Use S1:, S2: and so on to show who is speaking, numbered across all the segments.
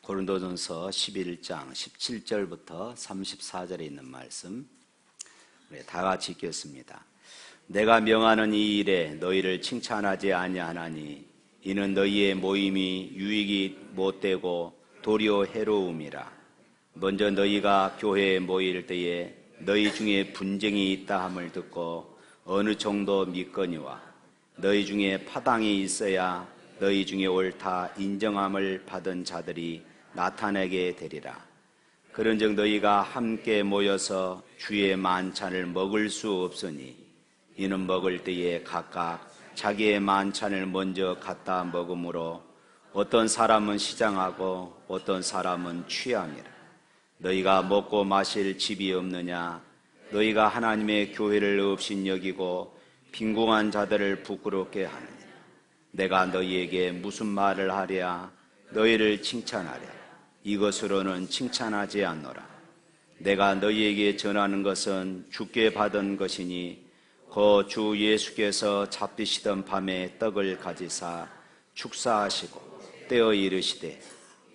S1: 고린도전서 11장 17절부터 34절에 있는 말씀 다 같이 읽겠습니다. 내가 명하는 이 일에 너희를 칭찬하지 아니하나니 이는 너희의 모임이 유익이 못되고 도리어 해로움이라. 먼저 너희가 교회에 모일 때에 너희 중에 분쟁이 있다 함을 듣고 어느 정도 믿거니와 너희 중에 파당이 있어야 너희 중에 옳다 인정함을 받은 자들이 나타내게 되리라. 그런즉 너희가 함께 모여서 주의 만찬을 먹을 수 없으니 이는 먹을 때에 각각 자기의 만찬을 먼저 갖다 먹으므로 어떤 사람은 시장하고 어떤 사람은 취함이라. 너희가 먹고 마실 집이 없느냐? 너희가 하나님의 교회를 없인 여기고 빈궁한 자들을 부끄럽게 하느냐? 내가 너희에게 무슨 말을 하랴? 너희를 칭찬하랴? 이것으로는 칭찬하지 않노라. 내가 너희에게 전하는 것은 주께 받은 것이니 그 주 예수께서 잡히시던 밤에 떡을 가지사 축사하시고 떼어 이르시되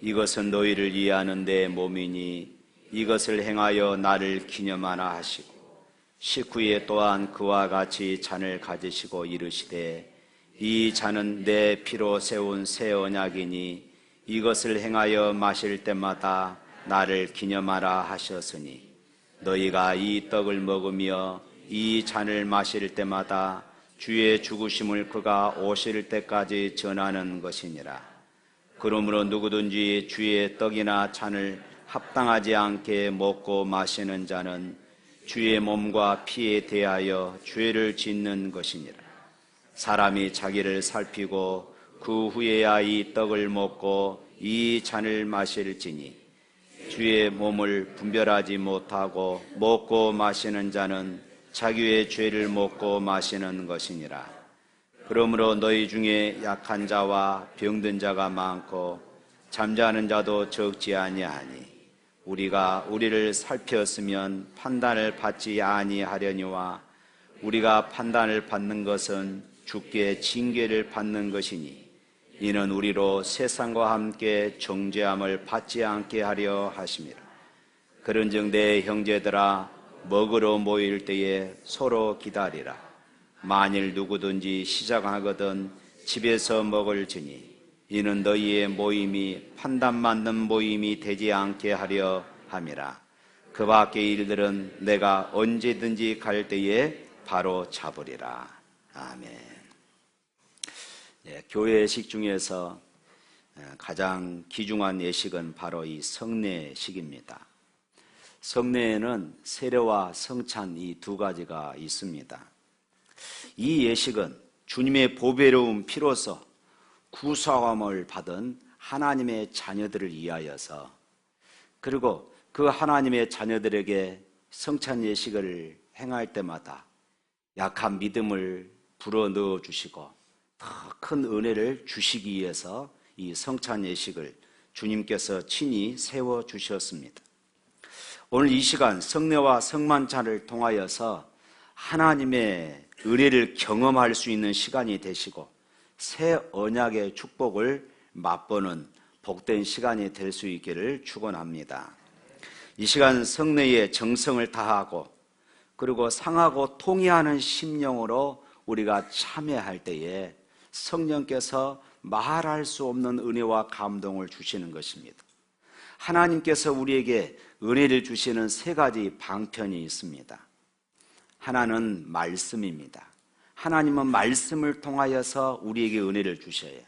S1: 이것은 너희를 위하는 내 몸이니 이것을 행하여 나를 기념하라 하시고 식후에 또한 그와 같이 잔을 가지시고 이르시되 이 잔은 내 피로 세운 새 언약이니 이것을 행하여 마실 때마다 나를 기념하라 하셨으니 너희가 이 떡을 먹으며 이 잔을 마실 때마다 주의 죽으심을 그가 오실 때까지 전하는 것이니라. 그러므로 누구든지 주의 떡이나 잔을 합당하지 않게 먹고 마시는 자는 주의 몸과 피에 대하여 죄를 짓는 것이니라. 사람이 자기를 살피고 그 후에야 이 떡을 먹고 이 잔을 마실지니 주의 몸을 분별하지 못하고 먹고 마시는 자는 자기의 죄를 먹고 마시는 것이니라. 그러므로 너희 중에 약한 자와 병든 자가 많고 잠자는 자도 적지 아니하니 우리가 우리를 살폈으면 판단을 받지 아니하려니와 우리가 판단을 받는 것은 주께 징계를 받는 것이니 이는 우리로 세상과 함께 정죄함을 받지 않게 하려 하심이라. 그런즉 내 형제들아 먹으러 모일 때에 서로 기다리라. 만일 누구든지 시작하거든 집에서 먹을지니 이는 너희의 모임이 판단받는 모임이 되지 않게 하려 함이라. 그 밖의 일들은 내가 언제든지 갈 때에 바로 잡으리라. 아멘. 교회 예식 중에서 가장 귀중한 예식은 바로 이 성례식입니다. 성례에는 세례와 성찬 이 두 가지가 있습니다. 이 예식은 주님의 보배로운 피로서 구속함을 받은 하나님의 자녀들을 위하여서 그리고 그 하나님의 자녀들에게 성찬 예식을 행할 때마다 약한 믿음을 불어넣어 주시고 더 큰 은혜를 주시기 위해서 이 성찬 예식을 주님께서 친히 세워 주셨습니다. 오늘 이 시간 성례와 성만찬을 통하여서 하나님의 은혜를 경험할 수 있는 시간이 되시고 새 언약의 축복을 맛보는 복된 시간이 될 수 있기를 축원합니다. 이 시간 성례의 정성을 다하고 그리고 상하고 통회하는 심령으로 우리가 참여할 때에 성령께서 말할 수 없는 은혜와 감동을 주시는 것입니다. 하나님께서 우리에게 은혜를 주시는 세 가지 방편이 있습니다. 하나는 말씀입니다. 하나님은 말씀을 통하여서 우리에게 은혜를 주셔요.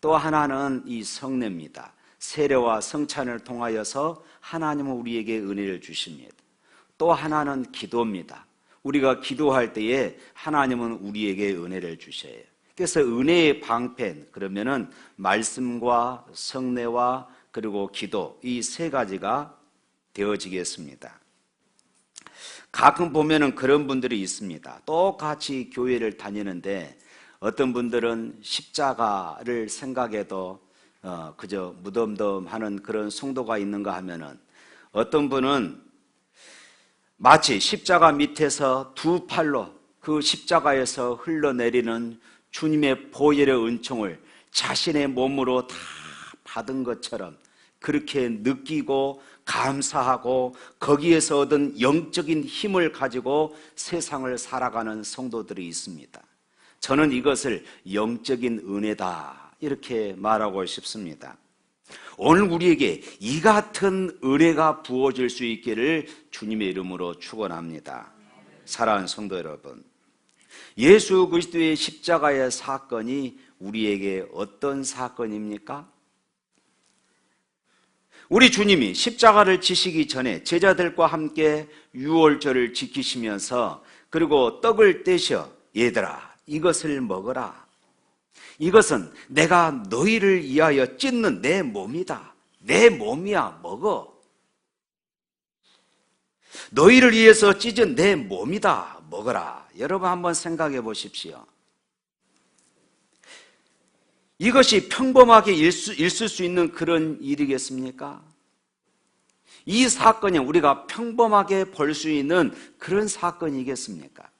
S1: 또 하나는 이 성례입니다. 세례와 성찬을 통하여서 하나님은 우리에게 은혜를 주십니다. 또 하나는 기도입니다. 우리가 기도할 때에 하나님은 우리에게 은혜를 주셔요. 그래서 은혜의 방편, 그러면은 말씀과 성례와 그리고 기도 이 세 가지가 되어지겠습니다. 가끔 보면은 그런 분들이 있습니다. 똑같이 교회를 다니는데 어떤 분들은 십자가를 생각해도 그저 무덤덤하는 그런 성도가 있는가 하면은 어떤 분은 마치 십자가 밑에서 두 팔로 그 십자가에서 흘러내리는 주님의 보혈의 은총을 자신의 몸으로 다 받은 것처럼 그렇게 느끼고 감사하고 거기에서 얻은 영적인 힘을 가지고 세상을 살아가는 성도들이 있습니다. 저는 이것을 영적인 은혜다 이렇게 말하고 싶습니다. 오늘 우리에게 이 같은 은혜가 부어질 수 있기를 주님의 이름으로 축원합니다. 사랑하는 성도 여러분, 예수 그리스도의 십자가의 사건이 우리에게 어떤 사건입니까? 우리 주님이 십자가를 지시기 전에 제자들과 함께 유월절을 지키시면서 그리고 떡을 떼셔 얘들아 이것을 먹어라. 이것은 내가 너희를 위하여 찢는 내 몸이다. 내 몸이야 먹어. 너희를 위해서 찢은 내 몸이다 먹어라. 여러분 한번 생각해 보십시오. 이것이 평범하게 있을 수 있는 그런 일이겠습니까? 이 사건이 우리가 평범하게 볼 수 있는 그런 사건이겠습니까?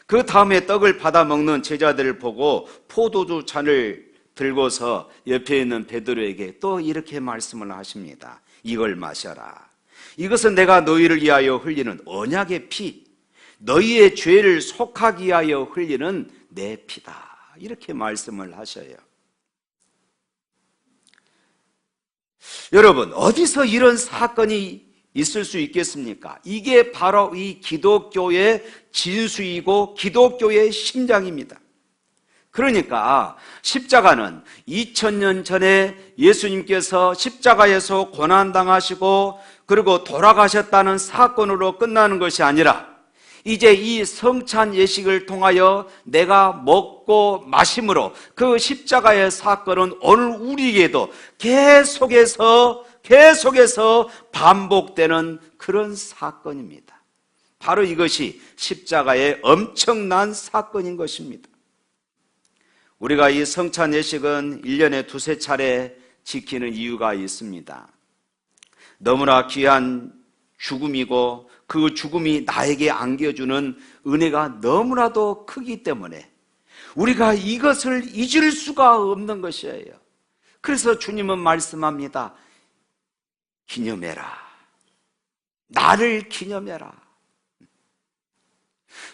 S1: 그 다음에 떡을 받아 먹는 제자들을 보고 포도주 잔을 들고서 옆에 있는 베드로에게 또 이렇게 말씀을 하십니다. 이걸 마셔라. 이것은 내가 너희를 위하여 흘리는 언약의 피, 너희의 죄를 속하기 위하여 흘리는 내 피다. 이렇게 말씀을 하셔요. 여러분, 어디서 이런 사건이 있을 수 있겠습니까? 이게 바로 이 기독교의 진수이고 기독교의 심장입니다. 그러니까 십자가는 2000년 전에 예수님께서 십자가에서 고난당하시고 그리고 돌아가셨다는 사건으로 끝나는 것이 아니라 이제 이 성찬 예식을 통하여 내가 먹고 마심으로 그 십자가의 사건은 오늘 우리에게도 계속해서 반복되는 그런 사건입니다. 바로 이것이 십자가의 엄청난 사건인 것입니다. 우리가 이 성찬 예식은 1년에 두세 차례 지키는 이유가 있습니다. 너무나 귀한 죽음이고 그 죽음이 나에게 안겨주는 은혜가 너무나도 크기 때문에 우리가 이것을 잊을 수가 없는 것이에요. 그래서 주님은 말씀합니다. 기념해라. 나를 기념해라.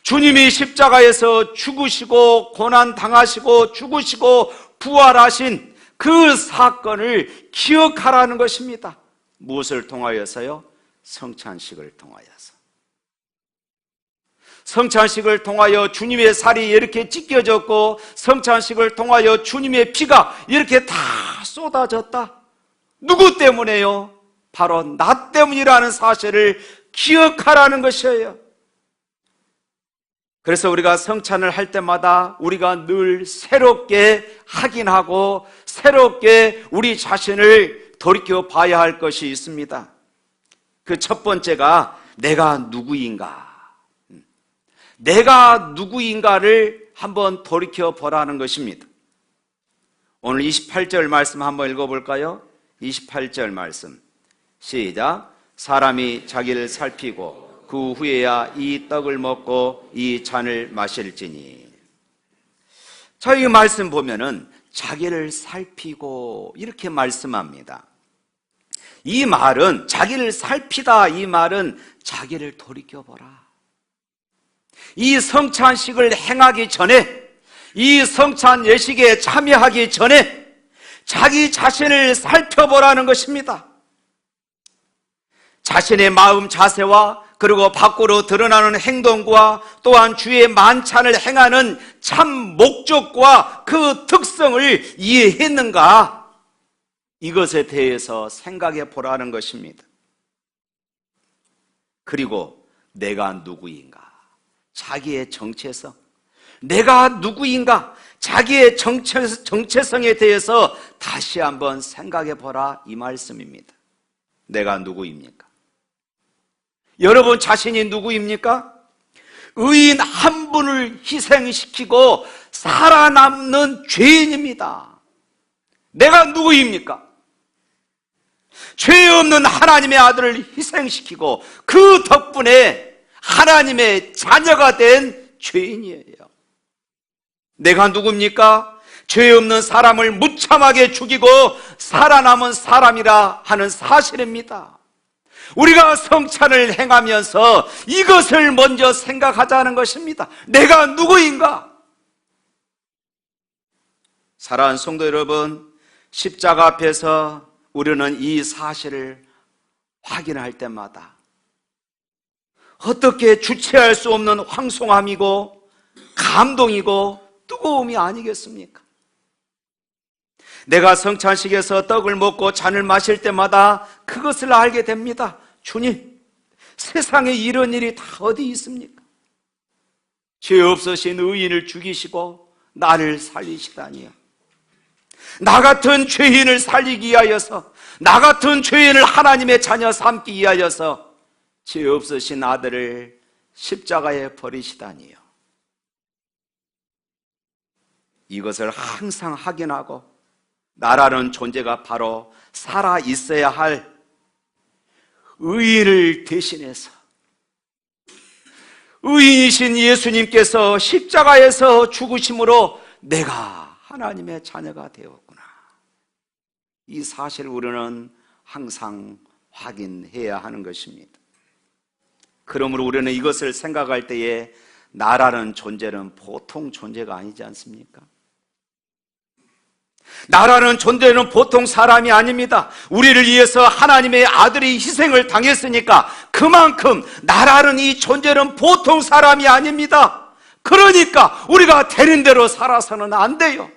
S1: 주님이 십자가에서 죽으시고 고난당하시고 죽으시고 부활하신 그 사건을 기억하라는 것입니다. 무엇을 통하여서요? 성찬식을 통하여서. 성찬식을 통하여 주님의 살이 이렇게 찢겨졌고 성찬식을 통하여 주님의 피가 이렇게 다 쏟아졌다. 누구 때문에요? 바로 나 때문이라는 사실을 기억하라는 것이에요. 그래서 우리가 성찬을 할 때마다 우리가 늘 새롭게 확인하고 새롭게 우리 자신을 돌이켜 봐야 할 것이 있습니다. 그 첫 번째가 내가 누구인가? 내가 누구인가를 한번 돌이켜 보라는 것입니다. 오늘 28절 말씀 한번 읽어볼까요? 28절 말씀 시작. 사람이 자기를 살피고 그 후에야 이 떡을 먹고 이 잔을 마실지니. 자, 이 말씀 보면은 자기를 살피고 이렇게 말씀합니다. 이 말은 자기를 살피다, 이 말은 자기를 돌이켜보라. 이 성찬식을 행하기 전에, 이 성찬 예식에 참여하기 전에 자기 자신을 살펴보라는 것입니다. 자신의 마음 자세와 그리고 밖으로 드러나는 행동과 또한 주의 만찬을 행하는 참 목적과 그 특성을 이해했는가? 이것에 대해서 생각해 보라는 것입니다. 그리고 내가 누구인가? 자기의 정체성. 내가 누구인가? 자기의 정체성에 대해서 다시 한번 생각해 보라 이 말씀입니다. 내가 누구입니까? 여러분 자신이 누구입니까? 의인 한 분을 희생시키고 살아남는 죄인입니다. 내가 누구입니까? 죄 없는 하나님의 아들을 희생시키고 그 덕분에 하나님의 자녀가 된 죄인이에요. 내가 누굽니까? 죄 없는 사람을 무참하게 죽이고 살아남은 사람이라 하는 사실입니다. 우리가 성찬을 행하면서 이것을 먼저 생각하자는 것입니다. 내가 누구인가? 사랑하는 성도 여러분, 십자가 앞에서 우리는 이 사실을 확인할 때마다 어떻게 주체할 수 없는 황송함이고 감동이고 뜨거움이 아니겠습니까? 내가 성찬식에서 떡을 먹고 잔을 마실 때마다 그것을 알게 됩니다. 주님, 세상에 이런 일이 다 어디 있습니까? 죄 없으신 의인을 죽이시고 나를 살리시다니요. 나 같은 죄인을 살리기 위하여서, 나 같은 죄인을 하나님의 자녀 삼기 위하여서 죄 없으신 아들을 십자가에 버리시다니요. 이것을 항상 확인하고 나라는 존재가 바로 살아 있어야 할 의인을 대신해서 의인이신 예수님께서 십자가에서 죽으심으로 내가 하나님의 자녀가 되었구나. 이 사실을 우리는 항상 확인해야 하는 것입니다. 그러므로 우리는 이것을 생각할 때에 나라는 존재는 보통 존재가 아니지 않습니까? 나라는 존재는 보통 사람이 아닙니다. 우리를 위해서 하나님의 아들이 희생을 당했으니까 그만큼 나라는 이 존재는 보통 사람이 아닙니다. 그러니까 우리가 되는 대로 살아서는 안 돼요.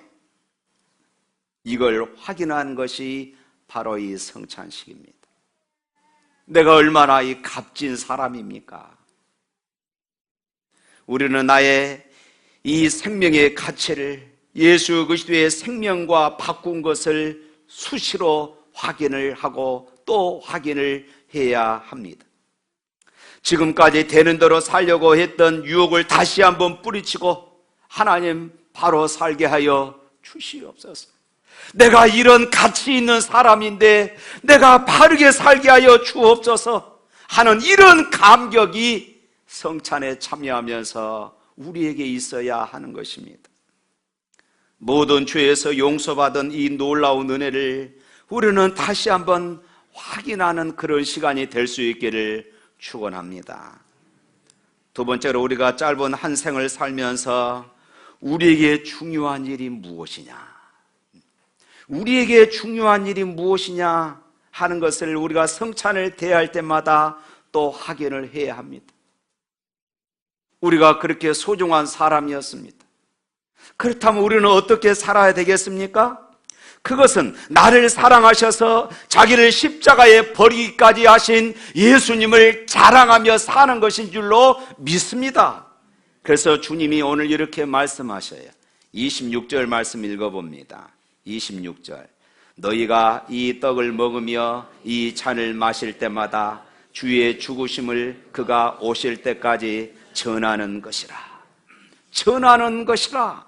S1: 이걸 확인한 것이 바로 이 성찬식입니다. 내가 얼마나 이 값진 사람입니까? 우리는 나의 이 생명의 가치를 예수 그리스도의 생명과 바꾼 것을 수시로 확인을 하고 또 확인을 해야 합니다. 지금까지 되는 대로 살려고 했던 유혹을 다시 한번 뿌리치고 하나님 바로 살게 하여 주시옵소서. 내가 이런 가치 있는 사람인데 내가 바르게 살게 하여 주옵소서 하는 이런 감격이 성찬에 참여하면서 우리에게 있어야 하는 것입니다. 모든 죄에서 용서받은 이 놀라운 은혜를 우리는 다시 한번 확인하는 그런 시간이 될 수 있기를 축원합니다. 두 번째로, 우리가 짧은 한 생을 살면서 우리에게 중요한 일이 무엇이냐, 우리에게 중요한 일이 무엇이냐 하는 것을 우리가 성찬을 대할 때마다 또 확인을 해야 합니다. 우리가 그렇게 소중한 사람이었습니다. 그렇다면 우리는 어떻게 살아야 되겠습니까? 그것은 나를 사랑하셔서 자기를 십자가에 버리기까지 하신 예수님을 자랑하며 사는 것인 줄로 믿습니다. 그래서 주님이 오늘 이렇게 말씀하셔요. 26절 말씀 읽어봅니다. 26절, 너희가 이 떡을 먹으며 이 잔을 마실 때마다 주의 죽으심을 그가 오실 때까지 전하는 것이라. 전하는 것이라.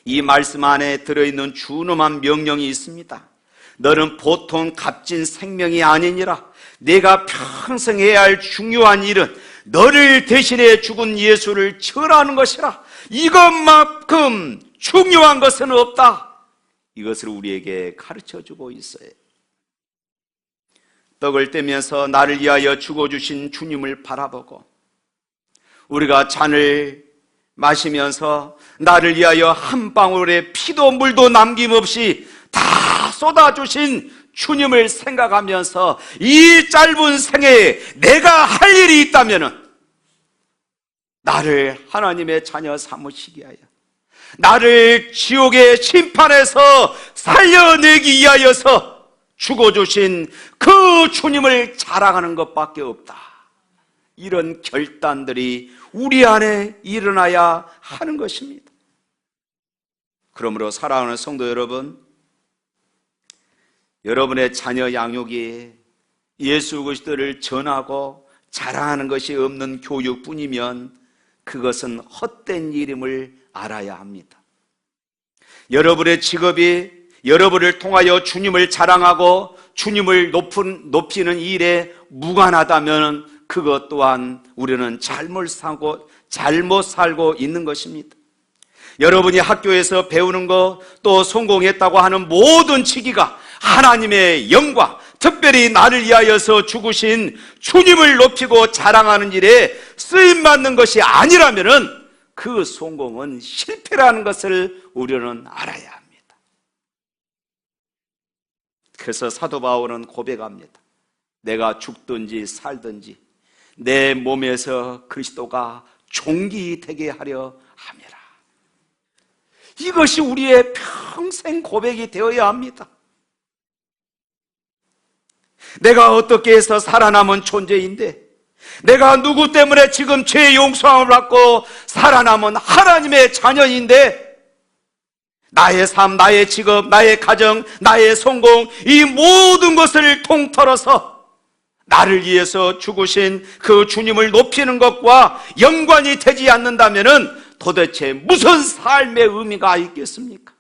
S1: 이 말씀 안에 들어있는 준엄한 명령이 있습니다. 너는 보통 값진 생명이 아니니라. 내가 평생 해야 할 중요한 일은 너를 대신해 죽은 예수를 전하는 것이라. 이것만큼 중요한 것은 없다. 이것을 우리에게 가르쳐주고 있어요. 떡을 떼면서 나를 위하여 죽어주신 주님을 바라보고, 우리가 잔을 마시면서 나를 위하여 한 방울의 피도 물도 남김없이 다 쏟아주신 주님을 생각하면서 이 짧은 생애에 내가 할 일이 있다면 나를 하나님의 자녀 삼으시기 위하여, 나를 지옥의 심판에서 살려내기 위하여서 죽어주신 그 주님을 자랑하는 것밖에 없다. 이런 결단들이 우리 안에 일어나야 하는 것입니다. 그러므로 사랑하는 성도 여러분, 여러분의 자녀 양육이 예수 그리스도를 전하고 자랑하는 것이 없는 교육뿐이면 그것은 헛된 일임을 알아야 합니다. 여러분의 직업이 여러분을 통하여 주님을 자랑하고 주님을 높이는 일에 무관하다면 그것 또한 우리는 잘못 살고 있는 것입니다. 여러분이 학교에서 배우는 것, 또 성공했다고 하는 모든 치기가 하나님의 영광, 특별히 나를 위하여서 죽으신 주님을 높이고 자랑하는 일에 쓰임받는 것이 아니라면 그 성공은 실패라는 것을 우리는 알아야 합니다. 그래서 사도 바울은 고백합니다. 내가 죽든지 살든지 내 몸에서 그리스도가 종기되게 하려 함이라. 이것이 우리의 평생 고백이 되어야 합니다. 내가 어떻게 해서 살아남은 존재인데, 내가 누구 때문에 지금 죄의 용서함을 받고 살아남은 하나님의 자녀인데, 나의 삶, 나의 직업, 나의 가정, 나의 성공, 이 모든 것을 통틀어서 나를 위해서 죽으신 그 주님을 높이는 것과 연관이 되지 않는다면 도대체 무슨 삶의 의미가 있겠습니까?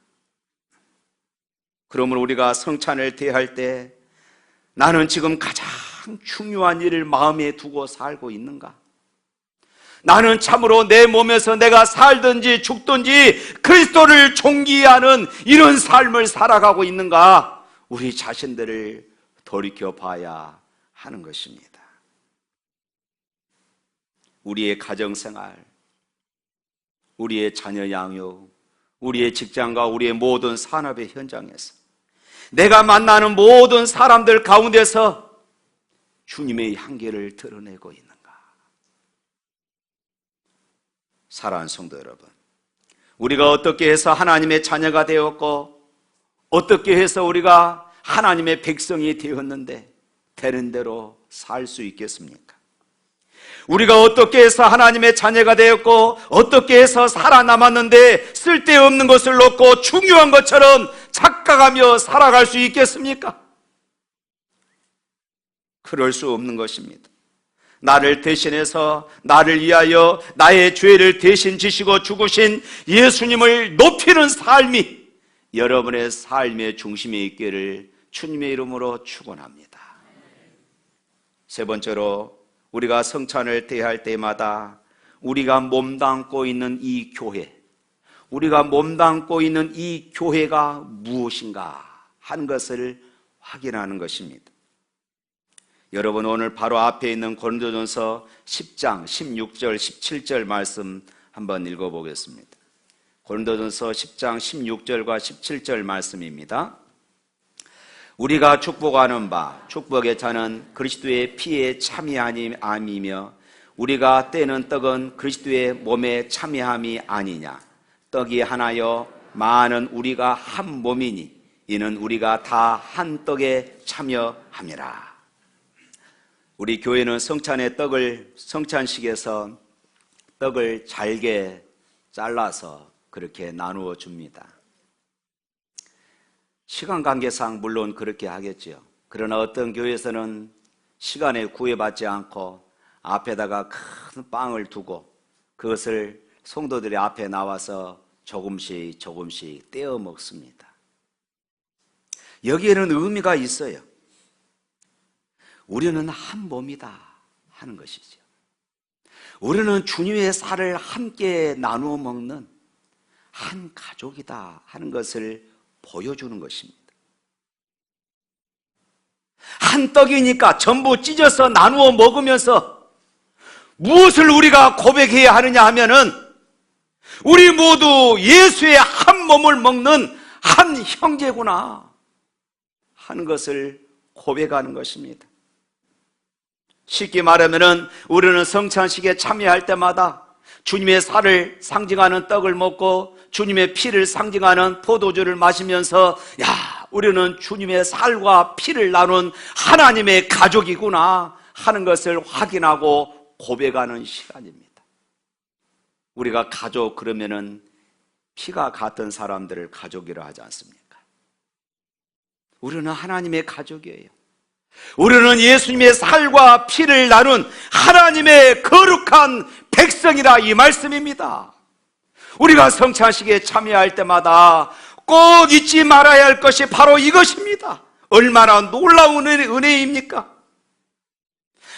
S1: 그러므로 우리가 성찬을 대할 때 나는 지금 가장 중요한 일을 마음에 두고 살고 있는가? 나는 참으로 내 몸에서 내가 살든지 죽든지 그리스도를 존귀하는 이런 삶을 살아가고 있는가? 우리 자신들을 돌이켜봐야 하는 것입니다. 우리의 가정생활, 우리의 자녀 양육, 우리의 직장과 우리의 모든 산업의 현장에서 내가 만나는 모든 사람들 가운데서 주님의 향기를 드러내고 있는가? 사랑하는 성도 여러분, 우리가 어떻게 해서 하나님의 자녀가 되었고 어떻게 해서 우리가 하나님의 백성이 되었는데 되는 대로 살 수 있겠습니까? 우리가 어떻게 해서 하나님의 자녀가 되었고 어떻게 해서 살아남았는데 쓸데없는 것을 놓고 중요한 것처럼 착각하며 살아갈 수 있겠습니까? 그럴 수 없는 것입니다. 나를 대신해서 나를 위하여 나의 죄를 대신 지시고 죽으신 예수님을 높이는 삶이 여러분의 삶의 중심에 있기를 주님의 이름으로 축원합니다. 세 번째로, 우리가 성찬을 대할 때마다 우리가 몸담고 있는 이 교회, 우리가 몸담고 있는 이 교회가 무엇인가 하는 것을 확인하는 것입니다. 여러분, 오늘 바로 앞에 있는 고린도전서 10장 16절 17절 말씀 한번 읽어보겠습니다. 고린도전서 10장 16절과 17절 말씀입니다. 우리가 축복하는 바 축복의 잔은 그리스도의 피에 참여함이며 우리가 떼는 떡은 그리스도의 몸에 참여함이 아니냐. 떡이 하나여 많은 우리가 한 몸이니 이는 우리가 다 한 떡에 참여함이라. 우리 교회는 성찬식에서 떡을 잘게 잘라서 그렇게 나누어 줍니다. 시간 관계상 물론 그렇게 하겠죠. 그러나 어떤 교회에서는 시간에 구애받지 않고 앞에다가 큰 빵을 두고 그것을 성도들이 앞에 나와서 조금씩 떼어 먹습니다. 여기에는 의미가 있어요. 우리는 한 몸이다 하는 것이죠. 우리는 주님의 살을 함께 나누어 먹는 한 가족이다 하는 것을 보여주는 것입니다. 한 떡이니까 전부 찢어서 나누어 먹으면서 무엇을 우리가 고백해야 하느냐 하면은 우리 모두 예수의 한 몸을 먹는 한 형제구나 하는 것을 고백하는 것입니다. 쉽게 말하면은 우리는 성찬식에 참여할 때마다 주님의 살을 상징하는 떡을 먹고 주님의 피를 상징하는 포도주를 마시면서 우리는 주님의 살과 피를 나눈 하나님의 가족이구나 하는 것을 확인하고 고백하는 시간입니다. 우리가 가족 그러면은 피가 같은 사람들을 가족이라 하지 않습니까? 우리는 하나님의 가족이에요. 우리는 예수님의 살과 피를 나눈 하나님의 거룩한 백성이라 이 말씀입니다. 우리가 성찬식에 참여할 때마다 꼭 잊지 말아야 할 것이 바로 이것입니다. 얼마나 놀라운 은혜입니까?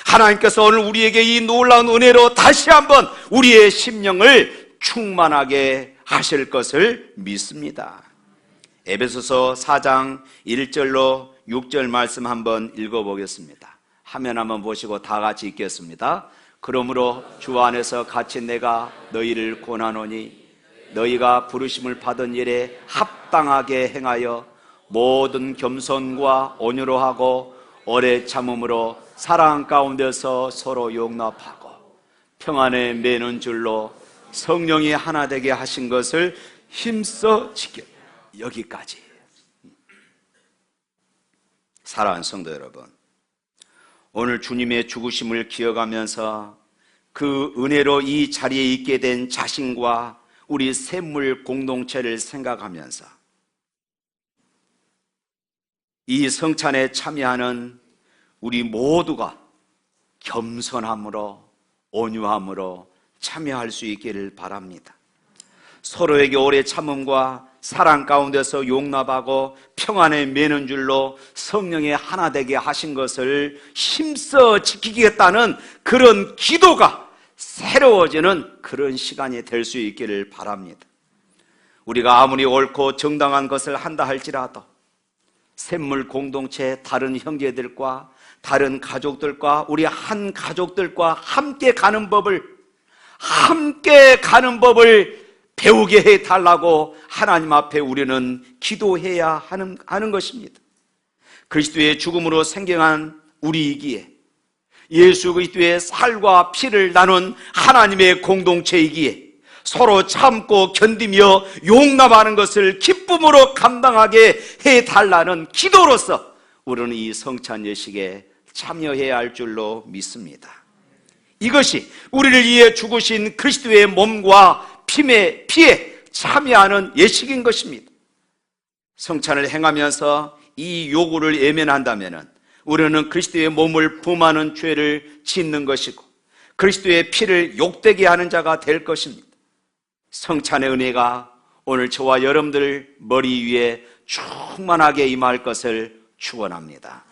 S1: 하나님께서 오늘 우리에게 이 놀라운 은혜로 다시 한번 우리의 심령을 충만하게 하실 것을 믿습니다. 에베소서 4장 1절로 6절 말씀 한번 읽어보겠습니다. 화면 한번 보시고 다 같이 읽겠습니다. 그러므로 주 안에서 같이 내가 너희를 권하노니 너희가 부르심을 받은 일에 합당하게 행하여 모든 겸손과 온유로 하고 오래 참음으로 사랑 가운데서 서로 용납하고 평안에 매는 줄로 성령이 하나 되게 하신 것을 힘써 지켜. 여기까지. 사랑하는 성도 여러분, 오늘 주님의 죽으심을 기억하면서 그 은혜로 이 자리에 있게 된 자신과 우리 샘물 공동체를 생각하면서 이 성찬에 참여하는 우리 모두가 겸손함으로 온유함으로 참여할 수 있기를 바랍니다. 서로에게 오래 참음과 사랑 가운데서 용납하고 평안에 매는 줄로 성령의 하나 되게 하신 것을 힘써 지키겠다는 그런 기도가 새로워지는 그런 시간이 될 수 있기를 바랍니다. 우리가 아무리 옳고 정당한 것을 한다 할지라도 샘물 공동체 다른 형제들과 다른 가족들과 우리 한 가족들과 함께 가는 법을 배우게 해달라고 하나님 앞에 우리는 기도해야 하는 것입니다. 그리스도의 죽음으로 생겨난 우리이기에 예수 그리스도의 살과 피를 나눈 하나님의 공동체이기에 서로 참고 견디며 용납하는 것을 기쁨으로 감당하게 해달라는 기도로서 우리는 이 성찬 예식에 참여해야 할 줄로 믿습니다. 이것이 우리를 위해 죽으신 그리스도의 몸과 피에 참여하는 예식인 것입니다. 성찬을 행하면서 이 요구를 외면한다면 우리는 그리스도의 몸을 범하는 죄를 짓는 것이고 그리스도의 피를 욕되게 하는 자가 될 것입니다. 성찬의 은혜가 오늘 저와 여러분들 머리 위에 충만하게 임할 것을 축원합니다.